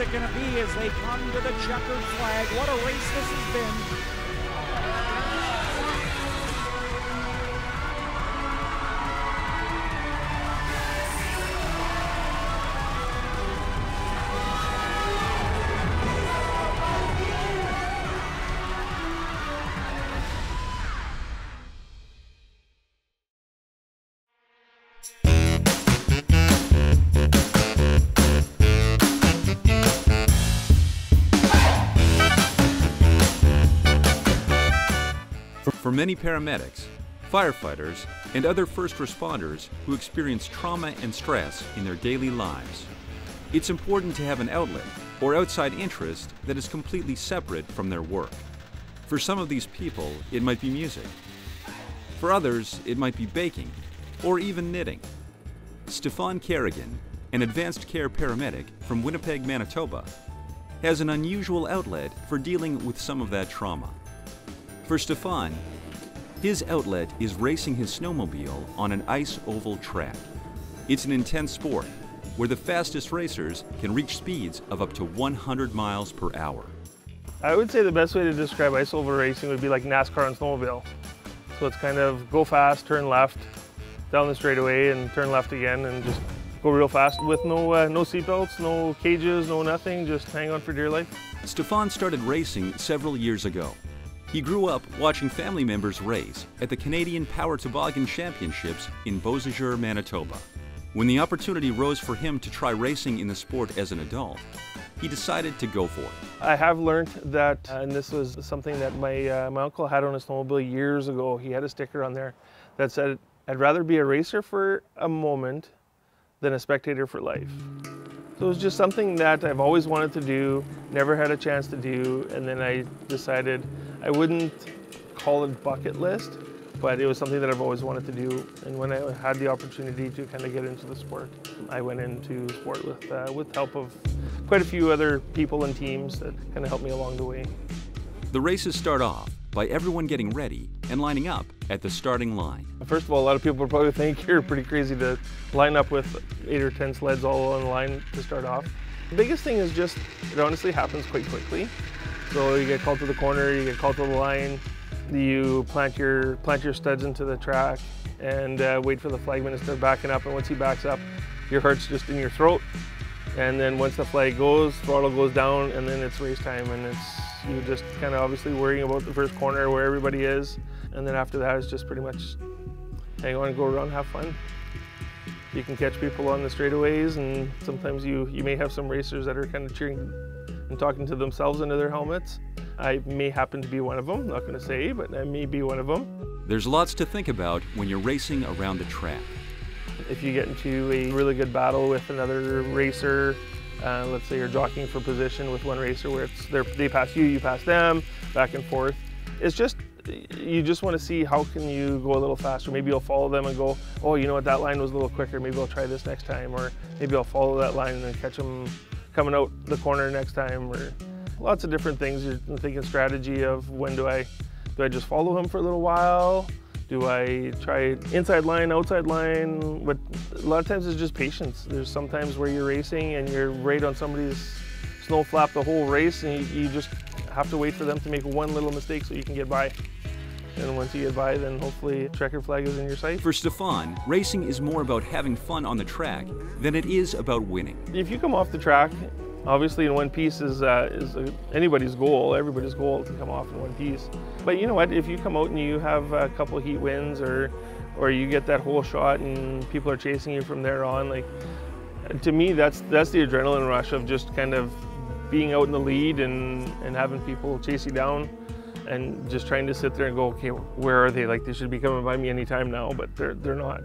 it going to be as they come to the checkered flag? What a race this has been. For many paramedics, firefighters, and other first responders who experience trauma and stress in their daily lives, it's important to have an outlet or outside interest that is completely separate from their work. For some of these people, it might be music. For others, it might be baking or even knitting. Stefan Carignan, an advanced care paramedic from Winnipeg, Manitoba, has an unusual outlet for dealing with some of that trauma. For Stefan, his outlet is racing his snowmobile on an ice oval track. It's an intense sport where the fastest racers can reach speeds of up to 100 miles per hour. I would say the best way to describe ice oval racing would be like NASCAR on snowmobile. So it's kind of go fast, turn left, down the straightaway and turn left again and just go real fast with no seatbelts, no cages, no nothing, just hang on for dear life. Stefan started racing several years ago. He grew up watching family members race at the Canadian Power Toboggan Championships in Beausejour, Manitoba. When the opportunity rose for him to try racing in the sport as an adult, he decided to go for it. I have learned that, and this was something that my uncle had on his snowmobile years ago. He had a sticker on there that said, "I'd rather be a racer for a moment than a spectator for life." So it was just something that I've always wanted to do, never had a chance to do, and then I decided I wouldn't call it bucket list, but it was something that I've always wanted to do. And when I had the opportunity to kind of get into the sport, I went into sport with help of quite a few other people and teams that kind of helped me along the way. The races start off by everyone getting ready and lining up at the starting line. First of all, a lot of people probably think you're pretty crazy to line up with 8 or 10 sleds all on the line to start off. The biggest thing is just, it honestly happens quite quickly. So you get called to the corner, you get called to the line, you plant your studs into the track and wait for the flagman to start backing up, and once he backs up, your heart's just in your throat. And then once the flag goes, throttle goes down, and then it's race time, and you're just kind of obviously worrying about the first corner where everybody is. And then after that, it's just pretty much hang on, go around, have fun. You can catch people on the straightaways, and sometimes you may have some racers that are kind of cheering and talking to themselves into their helmets. I may happen to be one of them, not going to say, but I may be one of them. There's lots to think about when you're racing around the track. If you get into a really good battle with another racer, let's say you're jockeying for position with one racer where they pass you, you pass them, back and forth. It's just, you just want to see how can you go a little faster. Maybe you'll follow them and go, oh, you know what, that line was a little quicker, maybe I'll try this next time, or maybe I'll follow that line and then catch them coming out the corner next time, or lots of different things. You're thinking strategy of when do I just follow him for a little while? Do I try inside line, outside line? But a lot of times it's just patience. There's sometimes where you're racing and you're right on somebody's snow flap the whole race, and you just have to wait for them to make one little mistake so you can get by. And once you get by, then hopefully checkered flag is in your sight. For Stefan, racing is more about having fun on the track than it is about winning. If you come off the track, obviously in one piece is anybody's goal, everybody's goal to come off in one piece. But you know what, if you come out and you have a couple heat wins or you get that whole shot and people are chasing you from there on, like, to me that's the adrenaline rush of just kind of being out in the lead and having people chase you down and just trying to sit there and go, okay, where are they? Like, they should be coming by me anytime now, but they're not.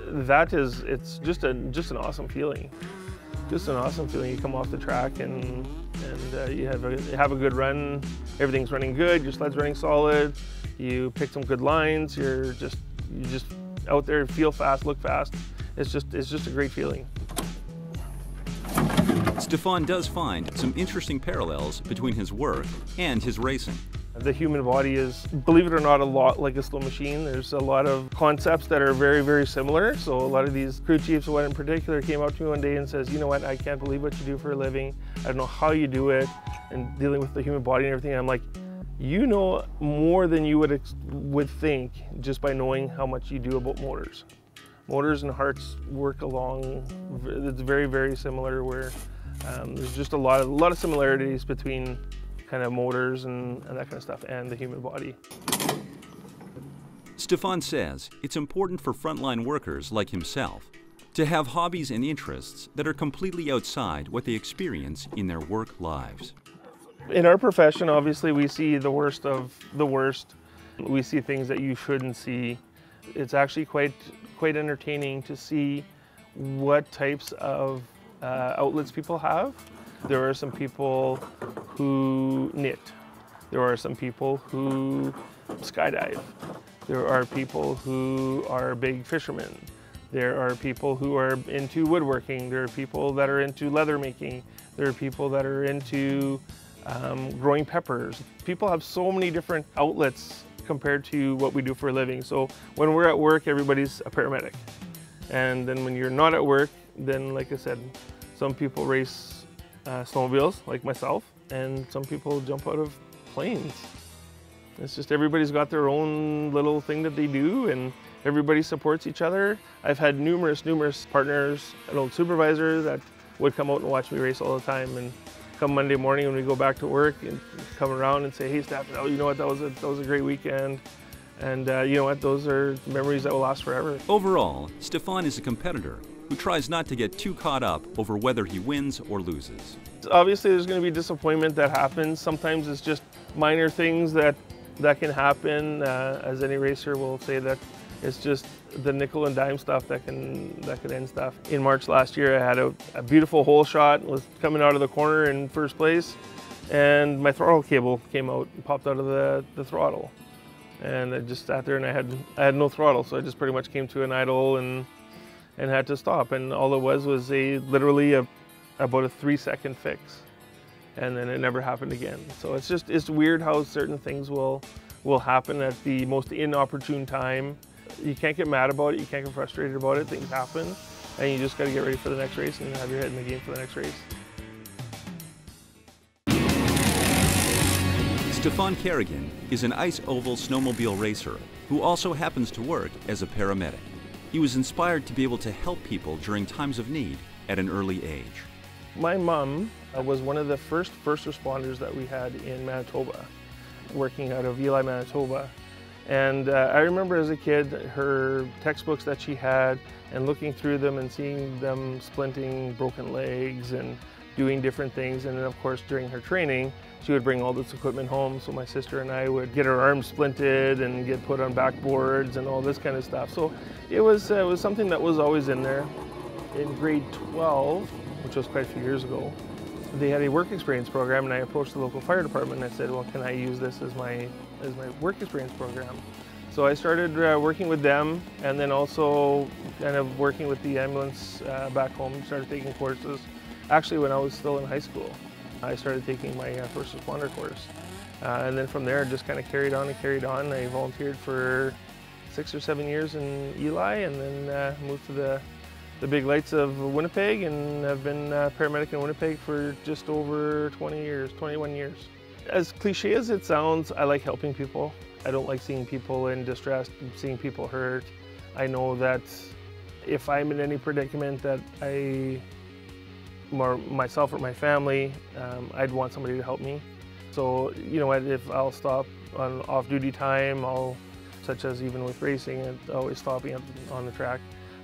It's just an awesome feeling. Just an awesome feeling. You come off the track and you have a good run. Everything's running good. Your sled's running solid. You pick some good lines. You're just out there, feel fast, look fast. It's just a great feeling. Stefan does find some interesting parallels between his work and his racing. The human body is, believe it or not, a lot like a slow machine. There's a lot of concepts that are very, very similar. So a lot of these crew chiefs, one in particular, came up to me one day and says, you know what, I can't believe what you do for a living. I don't know how you do it, and dealing with the human body and everything. And I'm like, you know more than you would think just by knowing how much you do about motors. Motors and hearts work along, it's very, very similar, where there's just a lot of similarities between kind of motors and that kind of stuff and the human body. Stefan says it's important for frontline workers like himself to have hobbies and interests that are completely outside what they experience in their work lives. In our profession, obviously, we see the worst of the worst. We see things that you shouldn't see. It's actually quite entertaining to see what types of outlets people have. There are some people who knit. There are some people who skydive. There are people who are big fishermen. There are people who are into woodworking. There are people that are into leather making. There are people that are into growing peppers. People have so many different outlets compared to what we do for a living. So when we're at work, everybody's a paramedic. And then when you're not at work, then like I said, some people race snowmobiles, like myself, and some people jump out of planes. It's just everybody's got their own little thing that they do, and everybody supports each other. I've had numerous partners, an old supervisor that would come out and watch me race all the time, and come Monday morning when we go back to work and come around and say, hey Steph, oh, you know what, that was a great weekend. And you know what, those are memories that will last forever. Overall, Stefan is a competitor who tries not to get too caught up over whether he wins or loses. Obviously there's going to be disappointment that happens. Sometimes it's just minor things that can happen. As any racer will say, that it's just the nickel and dime stuff that could end stuff. In March last year, I had a beautiful hole shot, was coming out of the corner in first place, and my throttle cable came out and popped out of the throttle. And I just sat there and I had no throttle, so I just pretty much came to an idle and had to stop. And all it was literally about a 3-second fix. And then it never happened again. So it's weird how certain things will happen at the most inopportune time. You can't get mad about it, you can't get frustrated about it, things happen, and you just got to get ready for the next race and have your head in the game for the next race. Stefan Carignan is an ice oval snowmobile racer who also happens to work as a paramedic. He was inspired to be able to help people during times of need at an early age. My mom was one of the first responders that we had in Manitoba, working out of Eli, Manitoba. And I remember as a kid, her textbooks that she had, and looking through them and seeing them splinting broken legs and doing different things. And then of course during her training, she would bring all this equipment home. So my sister and I would get our arms splinted and get put on backboards and all this kind of stuff. So it was something that was always in there. In grade 12, which was quite a few years ago, they had a work experience program, and I approached the local fire department and I said, well, can I use this as my work experience program? So I started working with them, and then also kind of working with the ambulance back home, started taking courses. Actually, when I was still in high school, I started taking my first responder course. And then from there, it just kind of carried on and carried on. I volunteered for 6 or 7 years in Eli, and then moved to the big lights of Winnipeg, and have been a paramedic in Winnipeg for just over 21 years. As cliche as it sounds, I like helping people. I don't like seeing people in distress, seeing people hurt. I know that if I'm in any predicament that myself or my family, I'd want somebody to help me. So, you know what, if I'll stop on off-duty time, such as even with racing, always stopping on the track.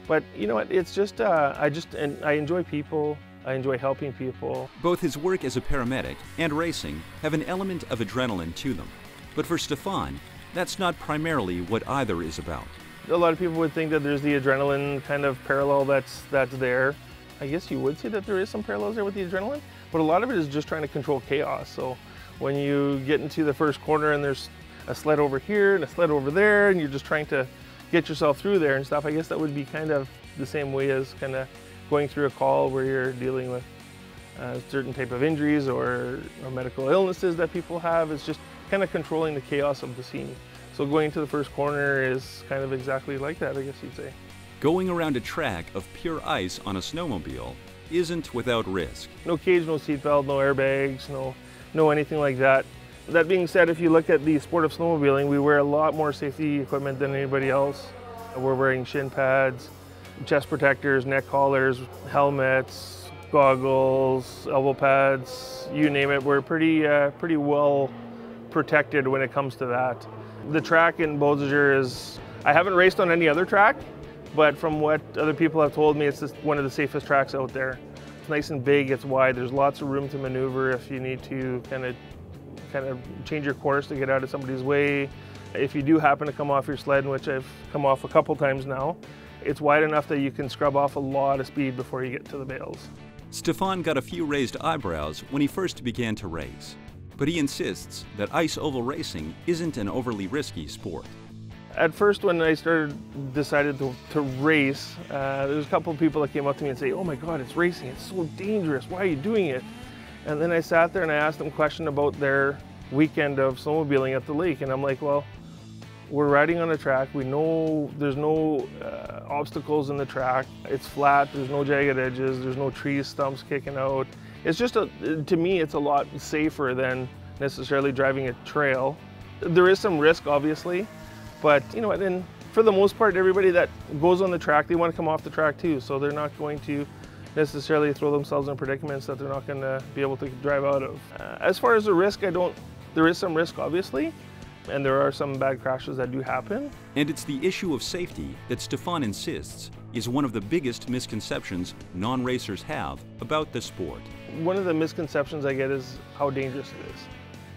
But you know what, it's just, I enjoy people, I enjoy helping people. Both his work as a paramedic and racing have an element of adrenaline to them. But for Stefan, that's not primarily what either is about. A lot of people would think that there's the adrenaline kind of parallel that's there. I guess you would say that there is some parallels there with the adrenaline, but a lot of it is just trying to control chaos. So when you get into the first corner and there's a sled over here and a sled over there, and you're just trying to get yourself through there and stuff, I guess that would be kind of the same way as kind of going through a call where you're dealing with certain type of injuries or medical illnesses that people have. It's just kind of controlling the chaos of the scene. So going into the first corner is kind of exactly like that, I guess you'd say. Going around a track of pure ice on a snowmobile isn't without risk. No cage, no seatbelt, no airbags, no anything like that. That being said, if you look at the sport of snowmobiling, we wear a lot more safety equipment than anybody else. We're wearing shin pads, chest protectors, neck collars, helmets, goggles, elbow pads, you name it. We're pretty well protected when it comes to that. The track in Beausejour is, I haven't raced on any other track, but from what other people have told me, it's just one of the safest tracks out there. It's nice and big, it's wide, there's lots of room to maneuver if you need to kind of change your course to get out of somebody's way. If you do happen to come off your sled, which I've come off a couple times now, it's wide enough that you can scrub off a lot of speed before you get to the bales. Stefan got a few raised eyebrows when he first began to race, but he insists that ice oval racing isn't an overly risky sport. At first, when I decided to race, there was a couple of people that came up to me and say, "Oh my God, it's racing, it's so dangerous, why are you doing it?" And then I sat there and I asked them a question about their weekend of snowmobiling at the lake, and I'm like, well, we're riding on a track, we know there's no obstacles in the track, it's flat, there's no jagged edges, there's no trees, stumps kicking out. It's just, to me, it's a lot safer than necessarily driving a trail. There is some risk, obviously, but you know, and for the most part, everybody that goes on the track, they want to come off the track too, so they're not going to necessarily throw themselves in predicaments that they're not going to be able to drive out of. As far as the risk, there is some risk, obviously, and there are some bad crashes that do happen. And it's the issue of safety that Stefan insists is one of the biggest misconceptions non-racers have about the sport. One of the misconceptions I get is how dangerous it is.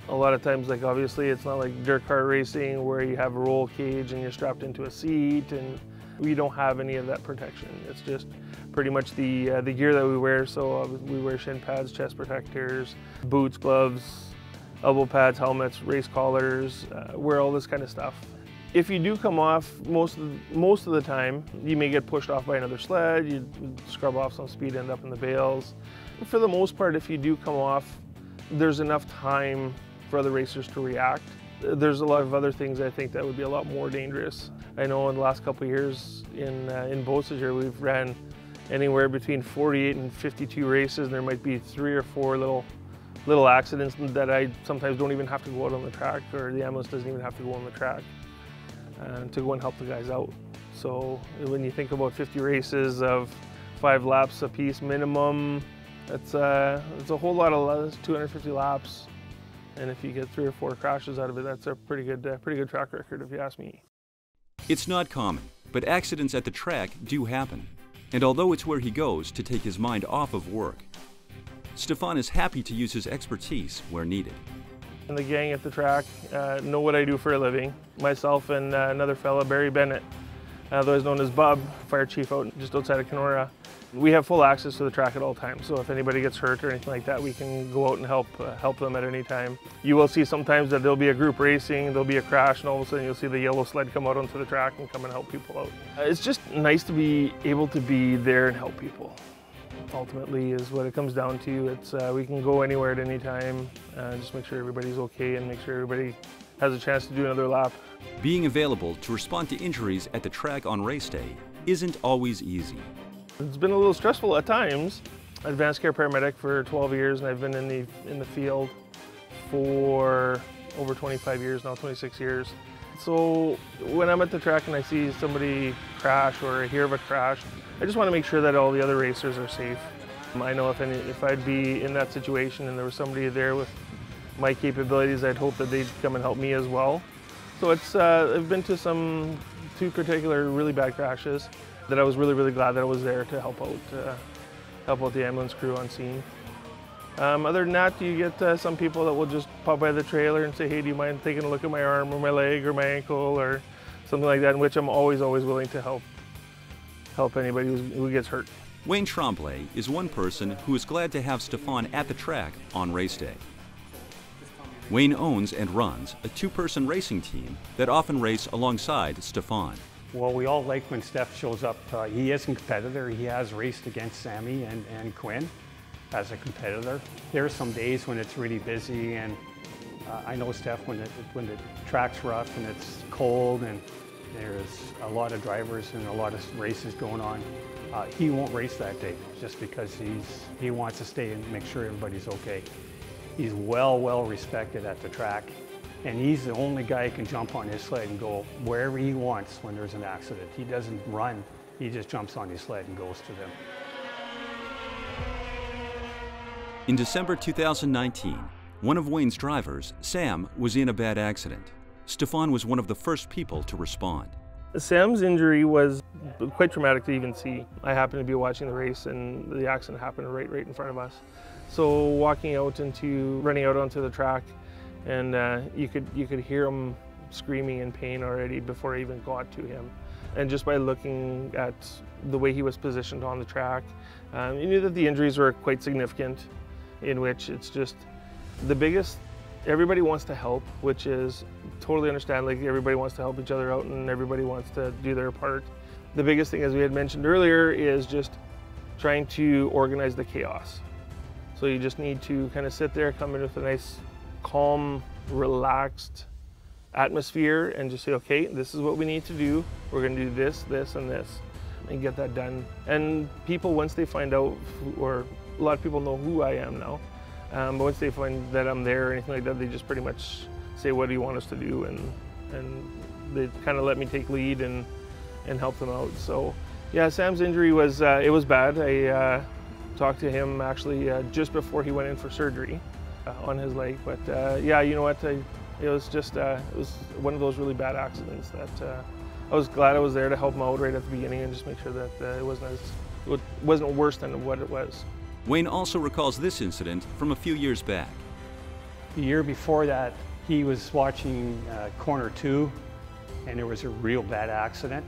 A lot of times, like obviously, it's not like dirt car racing where you have a roll cage and you're strapped into a seat, and we don't have any of that protection. It's just pretty much the gear that we wear. So we wear shin pads, chest protectors, boots, gloves, elbow pads, helmets, race collars, wear all this kind of stuff. If you do come off, most of the time, you may get pushed off by another sled, you scrub off some speed, end up in the bales. For the most part, if you do come off, there's enough time for other racers to react. There's a lot of other things I think that would be a lot more dangerous. I know in the last couple of years in Beausejour, we've ran anywhere between 48 and 52 races, and there might be 3 or 4 little accidents that I sometimes don't even have to go out on the track, or the ambulance doesn't even have to go on the track to go and help the guys out. So when you think about 50 races of 5 laps a piece minimum, it's a whole lot of 250 laps. And if you get 3 or 4 crashes out of it, that's a pretty good track record, if you ask me. It's not common, but accidents at the track do happen. And although it's where he goes to take his mind off of work, Stefan is happy to use his expertise where needed. And the gang at the track know what I do for a living. Myself and another fella, Barry Bennett, otherwise known as Bub, fire chief out just outside of Kenora. We have full access to the track at all times, so if anybody gets hurt or anything like that, we can go out and help them at any time. You will see sometimes that there'll be a group racing, there'll be a crash, and all of a sudden you'll see the yellow sled come out onto the track and come and help people out. It's just nice to be able to be there and help people. Ultimately is what it comes down to. It's we can go anywhere at any time, just make sure everybody's okay and make sure everybody has a chance to do another lap. Being available to respond to injuries at the track on race day isn't always easy. It's been a little stressful at times. Advanced care paramedic for 12 years, and I've been in the field for over 25 years now, 26 years. So when I'm at the track and I see somebody crash or I hear of a crash, I just want to make sure that all the other racers are safe. I know if I'd be in that situation and there was somebody there with my capabilities, I'd hope that they'd come and help me as well. So I've been to 2 particular really bad crashes that I was really glad that I was there to help out the ambulance crew on scene. Other than that, you get some people that will just pop by the trailer and say, "Hey, do you mind taking a look at my arm or my leg or my ankle," or something like that, in which I'm always willing to help anybody who gets hurt. Wayne Tremblay is one person who is glad to have Stefan at the track on race day. Wayne owns and runs a 2-person racing team that often race alongside Stefan. Well, we all like when Steph shows up. He is a competitor. He has raced against Sammy and Quinn as a competitor. There are some days when it's really busy and I know, Steph, when the track's rough and it's cold and there's a lot of drivers and a lot of races going on, he won't race that day just because he wants to stay and make sure everybody's okay. He's well respected at the track, and he's the only guy who can jump on his sled and go wherever he wants when there's an accident. He doesn't run, he just jumps on his sled and goes to them. In December 2019, one of Wayne's drivers, Sam, was in a bad accident. Stefan was one of the first people to respond. Sam's injury was quite traumatic to even see. I happened to be watching the race and the accident happened right in front of us. So running out onto the track, and you could hear him screaming in pain already before I even got to him. And just by looking at the way he was positioned on the track, you knew that the injuries were quite significant, in which it's just the biggest. Everybody wants to help, which is totally understand. Like, everybody wants to help each other out and everybody wants to do their part. The biggest thing, as we had mentioned earlier, is just trying to organize the chaos. So you just need to kind of sit there, come in with a nice, calm, relaxed atmosphere and just say, okay, this is what we need to do. We're going to do this, this, and this, and get that done. And people, once they find out, or a lot of people know who I am now, but once they find that I'm there or anything like that, they just pretty much say, what do you want us to do? And they kind of let me take lead and help them out. So yeah, Sam's injury was, it was bad. I talked to him actually just before he went in for surgery on his leg. But yeah, you know what, it was one of those really bad accidents that I was glad I was there to help him out right at the beginning and just make sure that it wasn't worse than what it was. Wayne also recalls this incident from a few years back. The year before that, he was watching corner 2, and there was a real bad accident,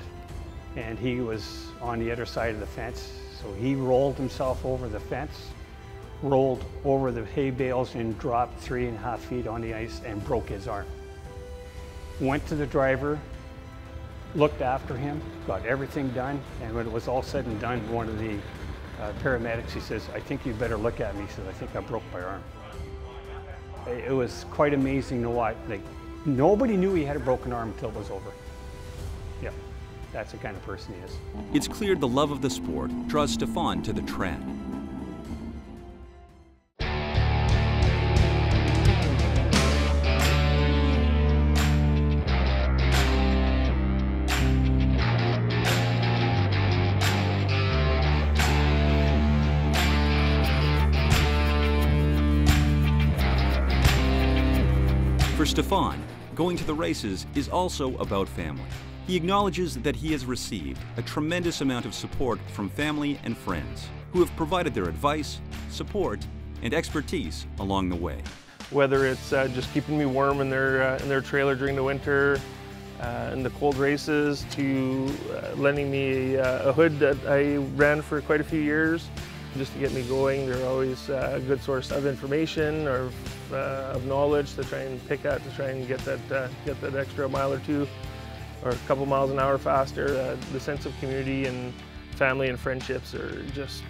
and he was on the other side of the fence. So he rolled himself over the fence, rolled over the hay bales, and dropped 3.5 feet on the ice and broke his arm. Went to the driver, looked after him, got everything done, and when it was all said and done, one of the paramedics, he says, I think you better look at me. He says, I think I broke my arm. It was quite amazing to watch. Like, nobody knew he had a broken arm until it was over. Yeah, that's the kind of person he is. It's clear the love of the sport draws Stefan to the track. For Stefan, going to the races is also about family. He acknowledges that he has received a tremendous amount of support from family and friends who have provided their advice, support, and expertise along the way. Whether it's just keeping me warm in their trailer during the winter, in the cold races, to lending me a hood that I ran for quite a few years just to get me going. They're always a good source of information or of knowledge to try and pick at, to try and get that extra mile or two or a couple miles an hour faster. The sense of community and family and friendships are just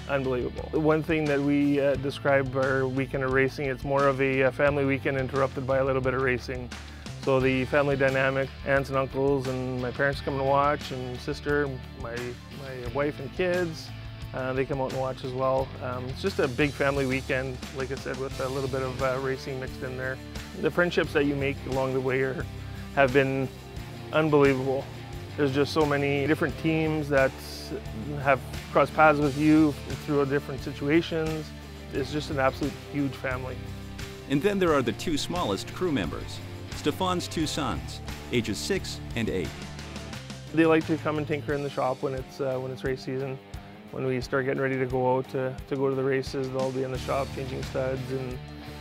unbelievable. The one thing that we describe our weekend of racing, it's more of a family weekend interrupted by a little bit of racing. So the family dynamic, aunts and uncles and my parents come and watch, and sister, my wife and kids, they come out and watch as well. It's just a big family weekend, like I said, with a little bit of racing mixed in there. The friendships that you make along the way have been unbelievable. There's just so many different teams that have crossed paths with you through different situations. It's just an absolute huge family. And then there are the two smallest crew members, Stefan's two sons, ages 6 and 8. They like to come and tinker in the shop when it's race season. When we start getting ready to go out to go to the races, they'll be in the shop changing studs and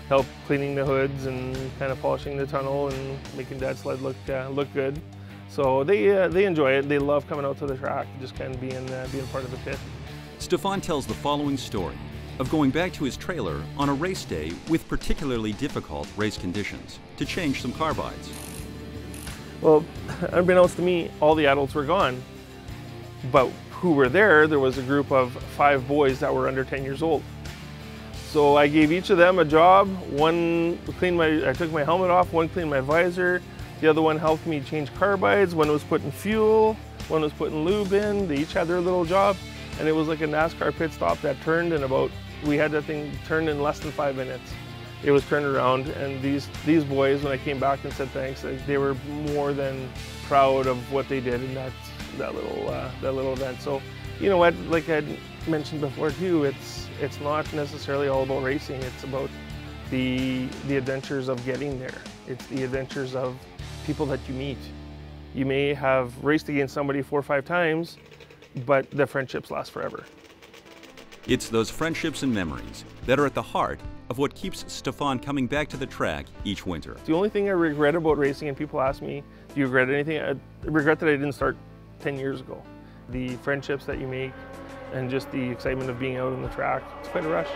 help cleaning the hoods and kind of polishing the tunnel and making Dad's sled look good. So they enjoy it. They love coming out to the track, just kind of being part of the pit. Stefan tells the following story of going back to his trailer on a race day with particularly difficult race conditions to change some carbides. Well, unbeknownst to me, all the adults were gone, but who were there was a group of 5 boys that were under 10 years old. So I gave each of them a job. One cleaned I took my helmet off, one cleaned my visor, the other one helped me change carbides, one was putting fuel, one was putting lube in. They each had their little job, and it was like a NASCAR pit stop that turned in we had that thing turned in less than 5 minutes. It was turned around, and these boys, when I came back and said thanks, they were more than proud of what they did in that little event. So, you know what, like I mentioned before too, it's not necessarily all about racing. It's about the adventures of getting there. It's the adventures of people that you meet. You may have raced against somebody 4 or 5 times, but the friendships last forever. It's those friendships and memories that are at the heart of what keeps Stefan coming back to the track each winter. The only thing I regret about racing, and people ask me, do you regret anything? I regret that I didn't start 10 years ago. The friendships that you make and just the excitement of being out on the track, it's quite a rush.